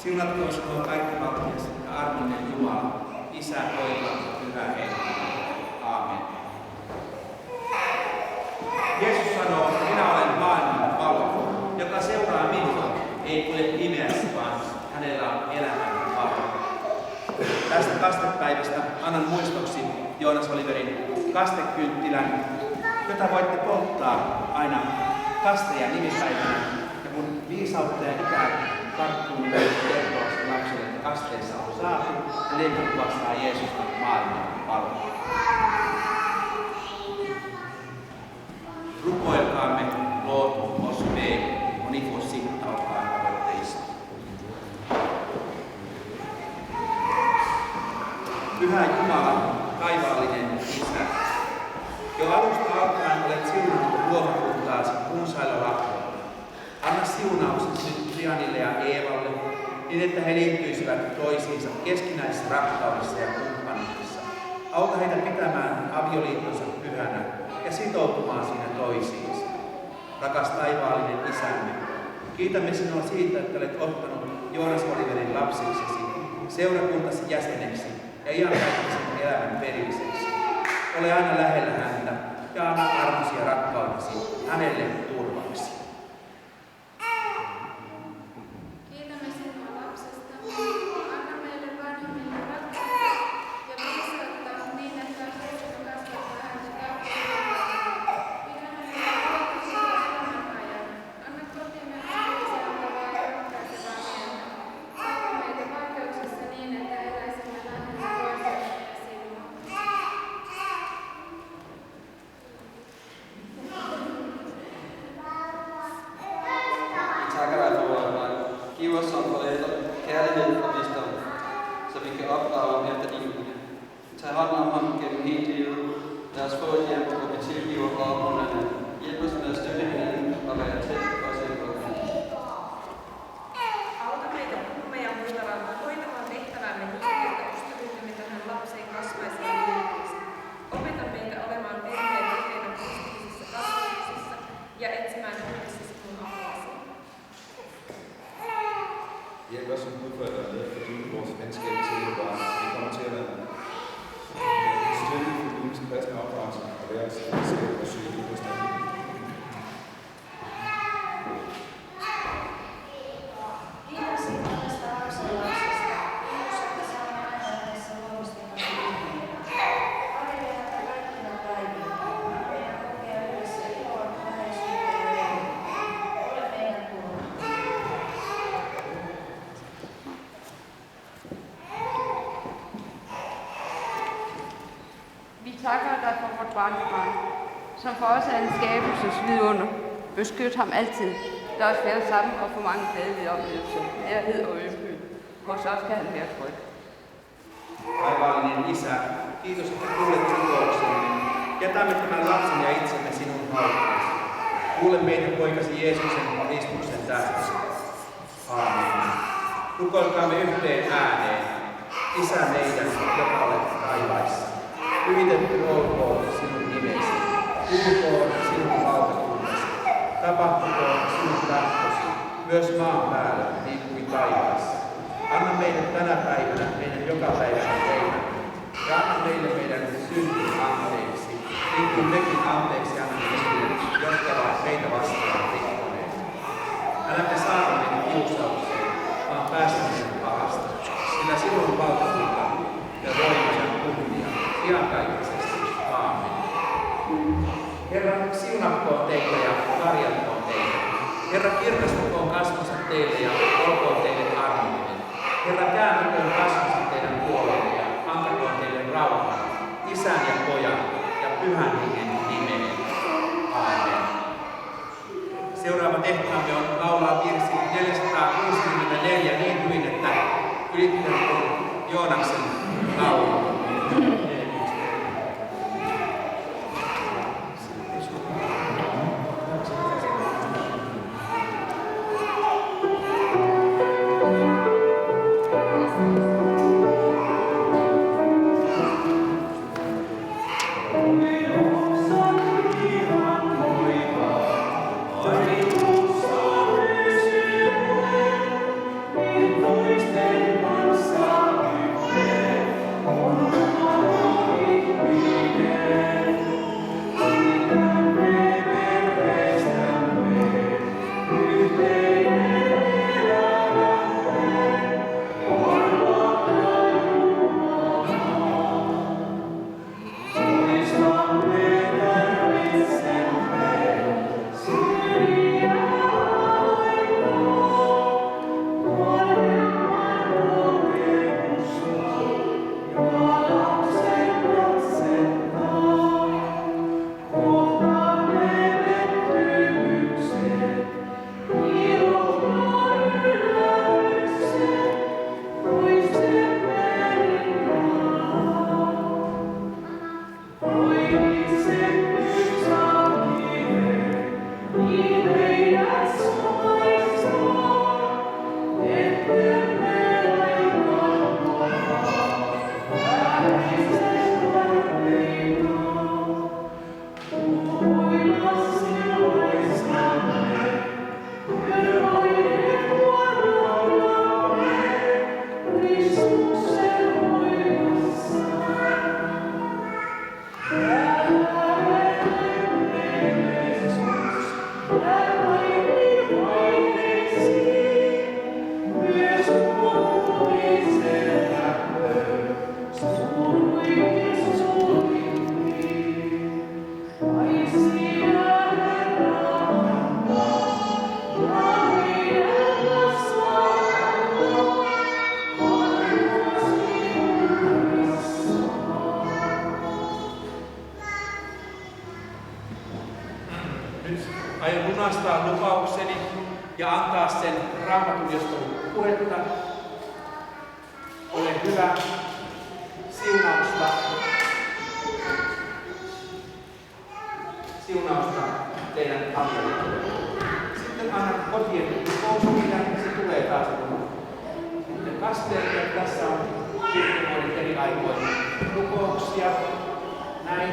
Siunatkoon sinua kaikkivaltias ja armollinen Jumala, Isä, Poika ja Pyhä Henki. Aamen. Jeesus sanoo, minä olen maailman valo, joka seuraa minua, ei kulje pimeässä, vaan hänellä on elämän valo. Tästä kastepäivästä annan muistoksi Joonas Oliverin kastekynttilän, jota voitte polttaa aina kaste- ja nimipäivänä. Ja kun viisautta ja ikää karttuu, niin kertoo lapselle, että kasteessa on saatu ja leipä kuvastaa Jeesusta maailman valoa. Rukoilkaamme, Lord oss med, och ni får sitta och höra vårt teista. Pyhä Jumala, taivaallinen Isä, jo alusta alkaen olet siunannut luomakuntaasi runsailla lahjoilla. Anna siunauksesi nyt Rianille ja Eevalle, niin että he liittyisivät toisiinsa keskinäisessä rakkaudessa ja kumppanuudessa. Auta heitä pitämään avioliittonsa pyhänä ja sitoutumaan siinä toisiinsa. Rakas taivaallinen Isämme, kiitämme sinua siitä, että olet ottanut Joonas Oliverin lapsiksesi, seurakuntasi jäseneksi ja iankaikkisen elämän perilliseksi. Ole aina lähellä häntä ja anna armosi ja rakkautesi hänelle turvaksi. Kiitämme sinua lapsesta. Anna meille vanhemmille rakkautta ja viisautta niin, että Jeesus kasvattaa häntä tahtoa. Pidä hänelle luotusta elämän ajan. Anna kotimme anteeksiantavaa ja rohkaisevaa mieltä. Auta meitä vaikeuksissa niin, että eläisimme lähellä toisiamme ja sinua. Tak dig for at give os som forældre kærlighed og visdom, så vi kan opdrage efter din vilje. Tag hånden om ham gennem hele livet. Lad os få et hjem, hvor vi tilgiver og opmuntrer hinanden. Hjælp os med at støtte hinanden og være tæt på os selv. Auta meitä puhumme ja muistamaan hoitamaan tehtävämme niin, että ystävyytemme tähän lapseen kasvaisi ja liikkuisi. Opeta meitä olemaan perheen yhteenä kristillisessä kasvatuksessa ja etsimään yhdessä sinun apuasi. Hjælp os som gudforældre med at fordybe vores venskab til dine børn. Vi kommer til at være støtte for livets kristne opdragelse og være os fællesskab og søge liv hos dig. Kiitos sinua tästä lapsenlapsesta. Kiitos, että saamme aina yhdessä luomistelun silmiin. Varjele häntä kaikkina päivinä. Anna meidän kokea yhdessä iloa, läheisyyttä ja rauhaa. Ole meidän turvamme. Vi takker dig for vort barnebarn, som for os er en skabelses vidunder. Beskyt ham altid. Lad os være sammen og få mange glædelige oplevelser, nærhed og ydmyghed. Hos os kan han være tryg. Taivaallinen Isä, kiitos, että kuulet rukouksemme. Jätämme tämän lapsen ja itsemme sinun haltuun. Kuule meitä poikasi Jeesuksen Kristuksen tähdessä. Aamen. Rukoilkaamme yhteen ääneen. Isä meidän, joka olet taivaissa. Hyvitetty olkoon sinun nimesi. Tulkoon sinun valtakunnasi. Tapahtukoon sinun tahtosi, myös maan päällä niin kuin taivaassa. Anna meille tänä päivänä meidän jokapäiväinen leipä. Ja anna meille meidän syntimme anteeksi, niin kuin mekin anteeksi annamme niille, jotka ovat meitä vastaan rikkoneet. Äläkä saada meitä kiusaukseen, vaan päästä meidät pahasta, sillä sinun on valtakunta ja voima ja kunnia iankaikkisesti. Aamen. Herra, siunatkoon teitä ja varjatkoon teitä. Herra, kirkastakoon kasvonsa teille ja olkoon teille armollinen. Herra, kääntyköön kasvonsa teidän puolelle ja antakoon teille rauhan, Isän ja Pojan ja Pyhän Hengen nimeen. Aamen. Seuraava tehtävämme on laulaa virsi 464 niin hyvin, että ylittänyt Joonaksen laulu. Voice lunastaa lupaukseni ja antaa sen Raamatun, josta on puhetta. Ole hyvä. Siunausta teidän avioliittoon. Sitten annan kotien rukouskirjan, se tulee taas sitten kasteelle. Tässä on kirkkomuodit eri aikoina rukouksia. Näin.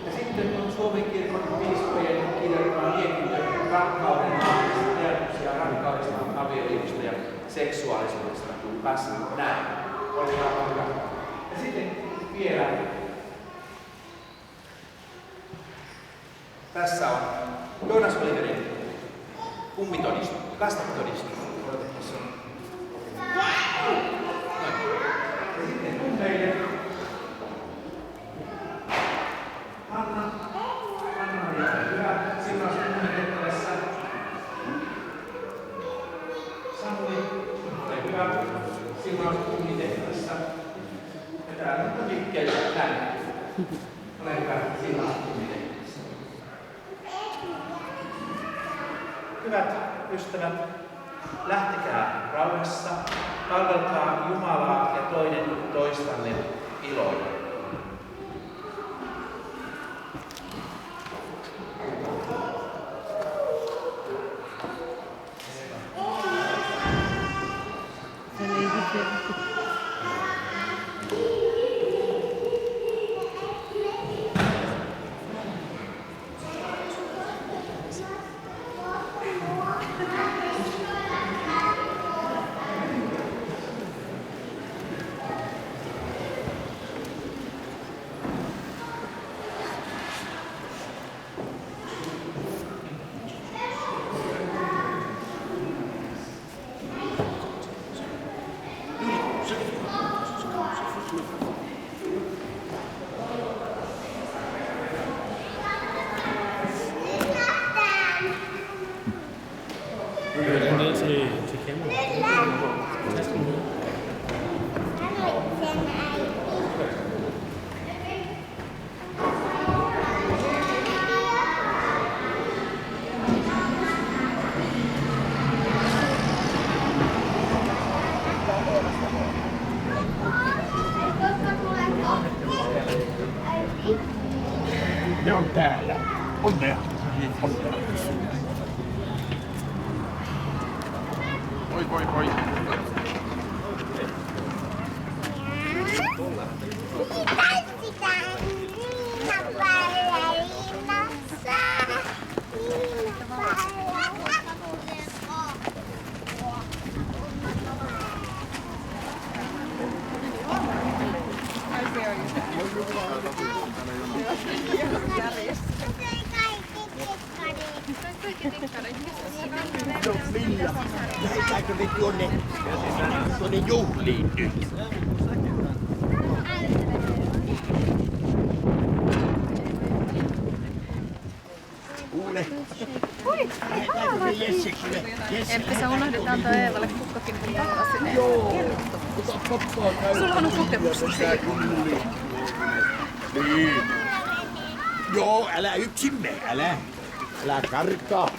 Ja sitten on Suomen kirkon piispojen kirjoittama mietintö rakkauden ajatuksia rakkaudesta, avioliitosta ja seksuaalisuudesta. Päässä näin. Olkaa hyvä. Ja sitten vielä. Tässä on Joonas Oliverin kummitodistus, kasvatodistus. Ja sitten kummeille. Hanna on hyvä. Siunaus kummitehtävässä. Samuli, ole hyvä. Siunaus kummitehtävässä. Ja täällä on Mikkeli, näin. Ole hyvä. Siunaus kummitehtävässä. Hyvät ystävät, lähtekää rauhassa, palvelkaa Jumalaa ja toinen toistanne iloilla. Ne on täällä. Onnea. Onnea. Oi, voi, voi. No Milla, lähdetäänkö me tuonne juhliin nyt? Kuule, lähdetäänkö me Jesseksille? Empi sä unohdit antaa Eevalle kukkakin takaisin. Joo, ota pappaa käy. Sulla on kokemuksia siitä. Niin. Joo, älä yksin mene, älä karkaa.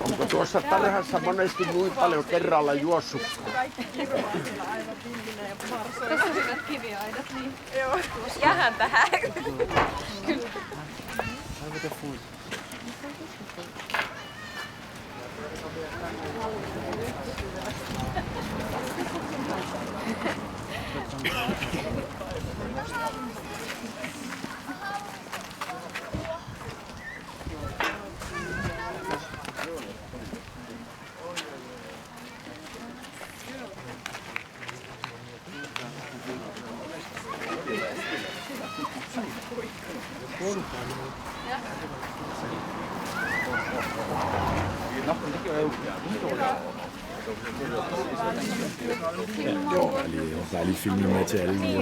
Onko tuossa tarhassa monesti niin paljon kerralla juossut? Tässä on hyvät kiviaidat, niin. Joo. Jäähän tähän. Kyllä. Joo, der er lige film med til alle.